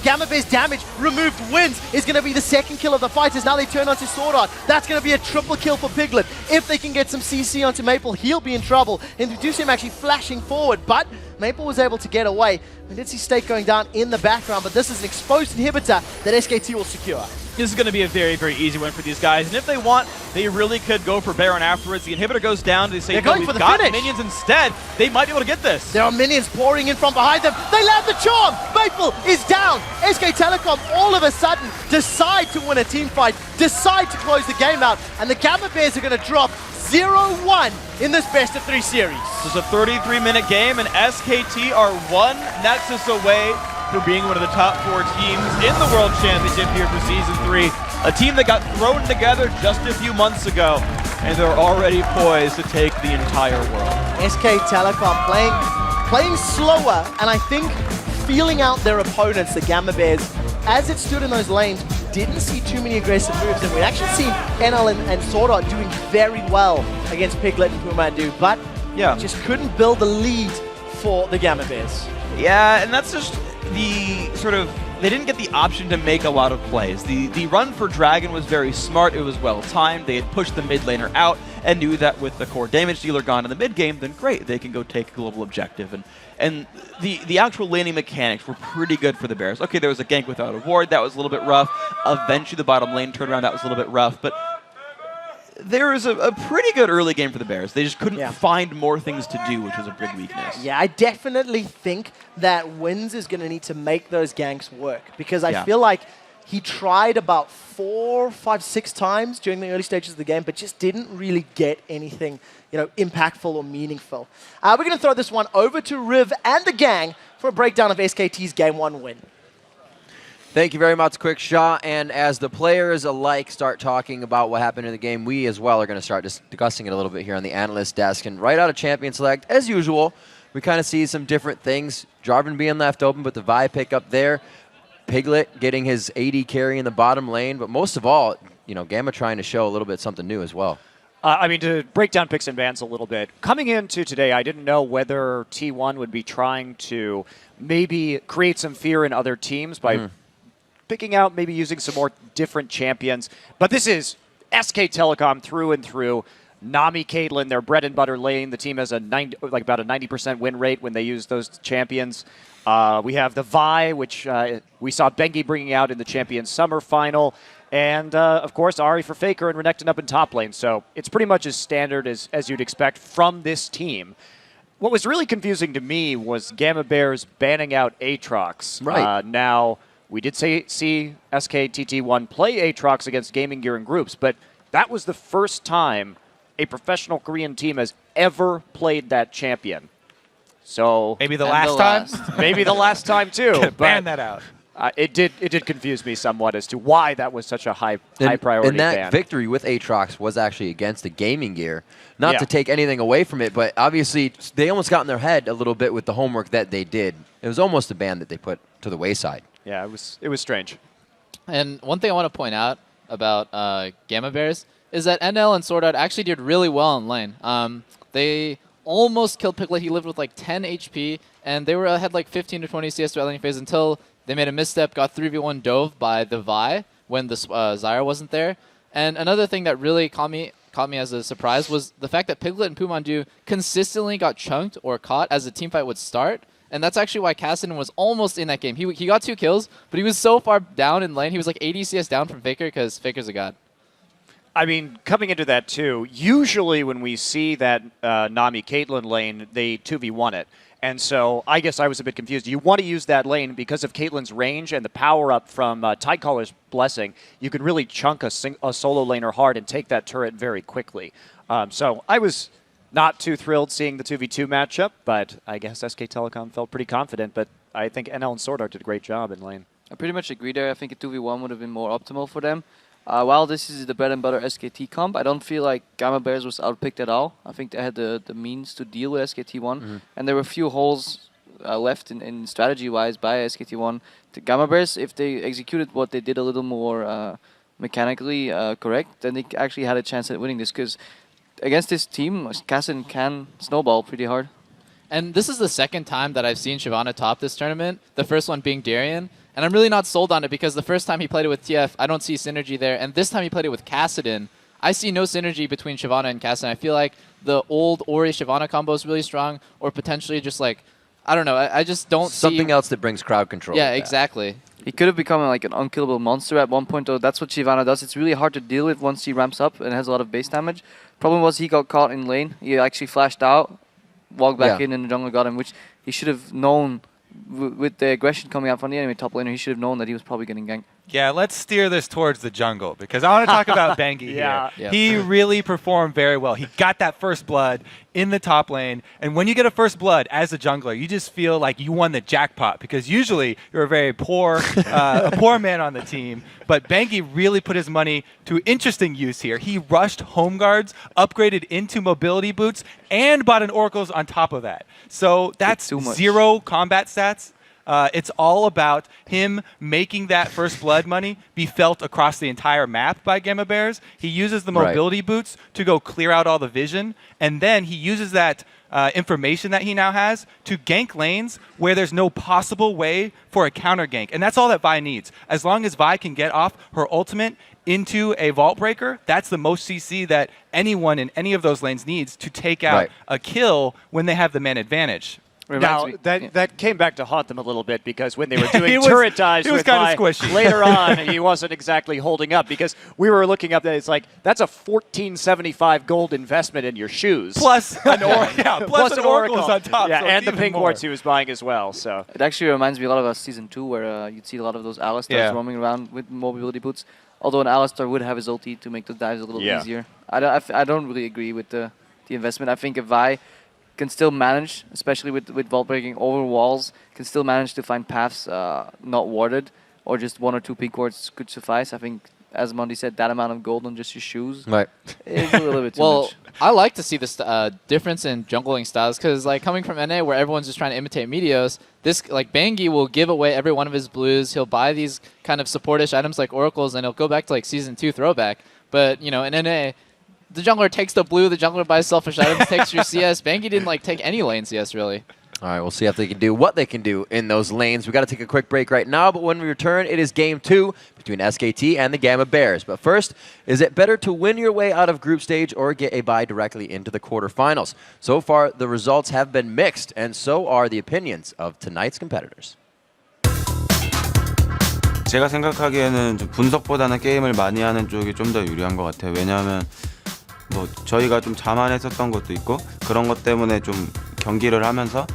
Gamma Bears damage. Removed Wins is going to be the second kill of the fight as now they turn onto Sword Art. That's going to be a triple kill for Piglet. If they can get some CC onto Maple, he'll be in trouble. And we do see him actually flashing forward, but Maple was able to get away. We did see Stake going down in the background, but this is an exposed inhibitor that SKT will secure. This is going to be a very, very easy win for these guys, and if they want, they really could go for Baron afterwards. The inhibitor goes down, they say, no, we've got minions instead. They might be able to get this. There are minions pouring in from behind them. They land the charm. Maple is down. SK Telecom all of a sudden decide to win a team fight, decide to close the game out, and the Gamma Bears are going to drop 0-1 in this best of 3 series. This is a 33-minute game, and SKT are one Nexus away from being one of the top 4 teams in the World Championship here for Season 3. A team that got thrown together just a few months ago. And they're already poised to take the entire world. SK Telecom playing slower, and I think feeling out their opponents, the Gamma Bears, as it stood in those lanes, didn't see too many aggressive moves, and we actually seen NL and Sword Art doing very well against Piglet and Pumandu, but just couldn't build the lead for the Gamma Bears. Yeah, and that's just the sort of, they didn't get the option to make a lot of plays. The run for Dragon was very smart, it was well timed, they had pushed the mid laner out and knew that with the core damage dealer gone in the mid game, then great, they can go take a global objective. And the actual laning mechanics were pretty good for the Bears. Okay, there was a gank without a ward, that was a little bit rough. Eventually the bottom lane turnaround, that was a little bit rough, but there was a pretty good early game for the Bears. They just couldn't find more things to do, which was a big weakness. Yeah, I definitely think that Wins is going to need to make those ganks work, because I feel like he tried about 4, 5, 6 times during the early stages of the game, but just didn't really get anything, impactful or meaningful. We're going to throw this one over to Riv and the gang for a breakdown of SKT's Game 1 win. Thank you very much, Quick Shot. And as the players alike start talking about what happened in the game, we as well are going to start discussing it a little bit here on the analyst desk. And right out of Champion Select, as usual, we kind of see some different things. Jarvan being left open, but the Vi pick up there. Piglet getting his AD carry in the bottom lane. But most of all, Gamma trying to show a little bit something new as well. I mean, to break down picks and bans a little bit, coming into today, I didn't know whether T1 would be trying to maybe create some fear in other teams by picking out, maybe using some more different champions. But this is SK Telecom through and through. Nami, Caitlyn, their bread and butter lane. The team has about a 90% win rate when they use those champions. We have the Vi, which we saw Bengi bringing out in the Champions Summer Final. And, of course, Ahri for Faker and Renekton up in top lane. So it's pretty much as standard as you'd expect from this team. What was really confusing to me was Gamma Bears banning out Aatrox. Right. Now, we did see SKTT1 play Aatrox against Gaming Gear in groups, but that was the first time a professional Korean team has ever played that champion. So maybe the last time? Maybe the last time, too. Ban that out. It did confuse me somewhat as to why that was such a high priority and that ban. victory with Aatrox was actually against the Gaming Gear. Not to take anything away from it, but obviously they almost got in their head a little bit with the homework that they did. It was almost a ban that they put to the wayside. Yeah, it was strange. And one thing I want to point out about Gamma Bears is that NL and Sword Art actually did really well in lane. They almost killed Piglet. He lived with like 10 HP, and they had like 15 to 20 CS throughout lane phase until they made a misstep, got 3v1 dove by the Vi when the Zyra wasn't there. And another thing that really caught me as a surprise was the fact that Piglet and Pumandu consistently got chunked or caught as the teamfight would start. And that's actually why Cassidy was almost in that game. He got 2 kills, but he was so far down in lane. He was like 80 CS down from Faker because Faker's a god. I mean, coming into that too, usually when we see that Nami Caitlyn lane, they 2v1 it. And so I guess I was a bit confused. You want to use that lane because of Caitlyn's range and the power-up from Tidecaller's Blessing. You can really chunk a solo laner hard and take that turret very quickly. So I was not too thrilled seeing the 2v2 matchup, but I guess SK Telecom felt pretty confident. But I think NL and Sword Art did a great job in lane. I pretty much agree there. I think a 2v1 would have been more optimal for them. While this is the bread and butter SKT comp, I don't feel like Gamma Bears was outpicked at all. I think they had the means to deal with SKT1, and there were a few holes left in strategy-wise by SKT1. The Gamma Bears, if they executed what they did a little more mechanically correct, then they actually had a chance at winning this, because against this team, Kassin can snowball pretty hard. And this is the second time that I've seen Shyvana top this tournament, the first one being Darien. And I'm really not sold on it because the first time he played it with TF, I don't see synergy there. And this time he played it with Kassadin, I see no synergy between Shyvana and Kassadin. I feel like the old Ori-Shyvana combo is really strong, or potentially just like, I don't know, I just don't see... Something else that brings crowd control. Yeah, exactly. He could have become like an unkillable monster at one point, though. That's what Shyvana does. It's really hard to deal with once he ramps up and has a lot of base damage. Problem was he got caught in lane. He actually flashed out, walked back in, and the jungle got him, which he should have known with the aggression coming out from the enemy top laner. He should have known that he was probably getting ganked. Yeah, let's steer this towards the jungle because I want to talk about Bengi Yeah. here. He really performed very well. He got that first blood in the top lane, and when you get a first blood as a jungler, you just feel like you won the jackpot because usually you're a very poor, a poor man on the team. But Bengi really put his money to interesting use here. He rushed home guards, upgraded into mobility boots, and bought an Oracles on top of that. So that's 0 combat stats. It's all about him making that first blood money be felt across the entire map by Gamma Bears. He uses the mobility boots to go clear out all the vision, and then he uses that information that he now has to gank lanes where there's no possible way for a counter gank. And that's all that Vi needs. As long as Vi can get off her ultimate into a vault breaker, that's the most CC that anyone in any of those lanes needs to take out a kill when they have the man advantage. Now, that came back to haunt them a little bit because when they were doing turret dives with Vi, later on, he wasn't exactly holding up because we were looking up that it's like, that's a 1475 gold investment in your shoes. Plus an Oracles on top. Yeah, so and the pink more. wards he was buying as well. So it actually reminds me a lot of Season 2 where you'd see a lot of those Alistars roaming around with mobility boots. Although an Alistar would have his ulti to make the dives a little easier. I don't really agree with the investment. I think if Vi can still manage, especially with vault breaking over walls, can still manage to find paths not warded, or just 1 or 2 pink wards could suffice. I think, as Mondi said, that amount of gold on just your shoes is a little bit too much. I like to see this difference in jungling styles because, like, coming from NA where everyone's just trying to imitate Meteos, this like Bengi will give away every one of his blues. He'll buy these kind of supportish items like Oracles, and he'll go back to like Season 2 throwback. But you know, in NA, the jungler takes the blue, the jungler buys selfish items, takes your CS. Bengi didn't like take any lane CS really. All right, we'll see if they can do what they can do in those lanes. We got to take a quick break right now, but when we return, it is Game 2 between SKT and the Gamma Bears. But first, is it better to win your way out of group stage or get a bye directly into the quarterfinals? So far, the results have been mixed, and so are the opinions of tonight's competitors. 제가 생각하기에는 좀 분석보다는 게임을 많이 하는 쪽이 좀 더 유리한 것 같아요. 왜냐하면 뭐 저희가 좀 자만했었던 것도 있고 그런 것 때문에 좀 경기를 하면서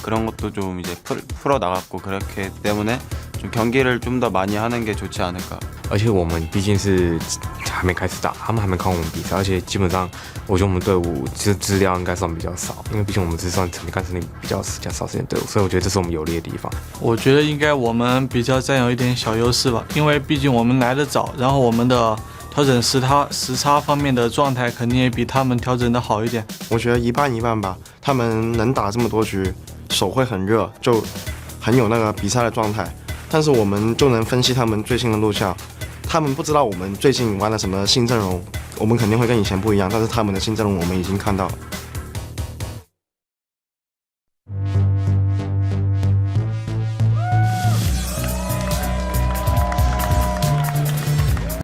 그런 것도 좀 이제 풀어 나갔고 그렇기 때문에 좀 경기를 좀 더 많이 하는 게 좋지 않을까. 而且我们毕竟是还没开始打，他们还没看我们比赛，而且基本上我觉得我们队伍资料应该算比较少，因为毕竟我们是算干实力比较少时间队伍，所以我觉得这是我们有利的地方。我觉得应该我们比较占有一点小优势吧，因为毕竟我们来得早，然后我们的调整时差方面的状态肯定也比他们调整的好一点。我觉得一半一半吧，他们能打这么多局，手会很热，就很有那个比赛的状态。但是我们就能分析他们最新的录像，他们不知道我们最近玩了什么新阵容，我们肯定会跟以前不一样，但是他们的新阵容我们已经看到了。